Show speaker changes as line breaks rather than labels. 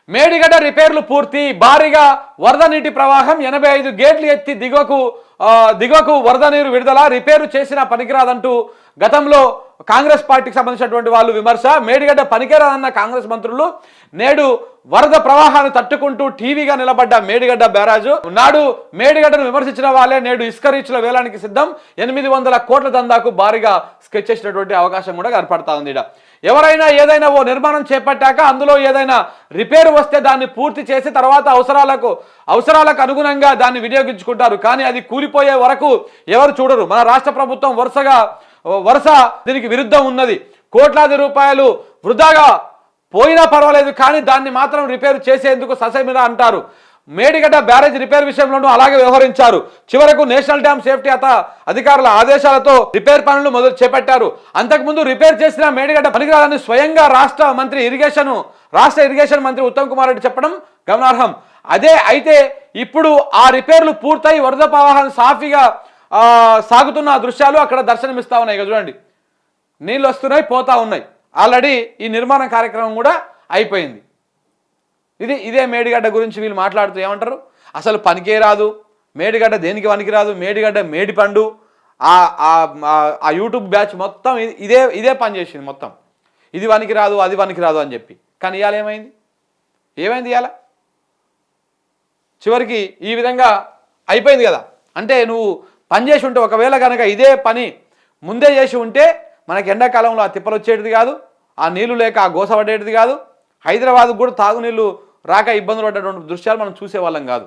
మేడిగడ్డ రిపేర్లు పూర్తి, భారీగా వరద నీటి ప్రవాహం, 85 గేట్లు ఎత్తి దిగువకు వరద నీరు విడుదల, రిపేరు చేసిన పనికిరాదంటూ గతంలో కాంగ్రెస్ పార్టీకి సంబంధించినటువంటి వాళ్ళు విమర్శ. మేడిగడ్డ పనికిరాదన్న కాంగ్రెస్ మంత్రులు నేడు వరద ప్రవాహాన్ని తట్టుకుంటూ టీవీగా నిలబడ్డ మేడిగడ్డ బ్యారాజు. నాడు మేడిగడ్డను విమర్శించిన వాళ్ళే నేడు ఇసుక రీచ్ల వేలానికి సిద్ధం. 800 కోట్ల దందాకు భారీగా స్కెచ్ చేసినటువంటి అవకాశం కూడా కనపడతా ఉంది. ఎవరైనా ఏదైనా ఓ నిర్మాణం చేపట్టాక అందులో ఏదైనా రిపేరు వస్తే దాన్ని పూర్తి చేసి తర్వాత అవసరాలకు అనుగుణంగా దాన్ని వినియోగించుకుంటారు. కానీ అది కూలిపోయే వరకు ఎవరు చూడరు. మన రాష్ట్ర ప్రభుత్వం వరుస దీనికి విరుద్ధం ఉన్నది. కోట్లాది రూపాయలు వృధాగా పోయినా పర్వాలేదు, కానీ దాన్ని మాత్రం రిపేరు చేసేందుకు ససేమిరా అంటారు. మేడిగడ్డ బ్యారేజ్ రిపేర్ విషయంలోనూ అలాగే వ్యవహరించారు. చివరకు నేషనల్ డ్యామ్ సేఫ్టీ అధికారుల ఆదేశాలతో రిపేర్ పనులు మొదలు చేపట్టారు. అంతకుముందు రిపేర్ చేసిన మేడిగడ్డ పనికిరాదని స్వయంగా రాష్ట్ర ఇరిగేషన్ మంత్రి ఉత్తమ్ కుమార్ రెడ్డి చెప్పడం గమనార్హం. అయితే ఇప్పుడు ఆ రిపేర్లు పూర్తయి వరద ప్రవాహం సాఫీగా సాగుతున్న దృశ్యాలు అక్కడ దర్శనమిస్తా ఉన్నాయి. చూడండి, నీళ్ళు వస్తున్నాయి, పోతా ఉన్నాయి. ఆల్రెడీ ఈ నిర్మాణ కార్యక్రమం కూడా అయిపోయింది. ఇదే మేడిగడ్డ గురించి వీళ్ళు మాట్లాడుతూ ఏమంటారు, అసలు పనికే రాదు మేడిగడ్డ, దేనికి పనికిరాదు మేడిగడ్డ, మేడిపండు, ఆ యూట్యూబ్ బ్యాచ్ మొత్తం ఇదే పని చేసింది. మొత్తం ఇది పనికిరాదు, అది పనికిరాదు అని చెప్పి. కానీ ఇవాళ ఏమైంది ఇవాళ చివరికి ఈ విధంగా అయిపోయింది కదా. అంటే నువ్వు పని చేసి ఉంటే, ఒకవేళ కనుక ఇదే పని ముందే చేసి ఉంటే మనకి ఎండాకాలంలో ఆ తిప్పలు వచ్చేటిది కాదు, ఆ నీళ్లు లేక ఆ గోస పడేటిది కాదు, హైదరాబాద్కు కూడా తాగునీళ్ళు రాక ఇబ్బందులు పడ్డటువంటి దృశ్యాలు మనం చూసేవాళ్ళం కాదు.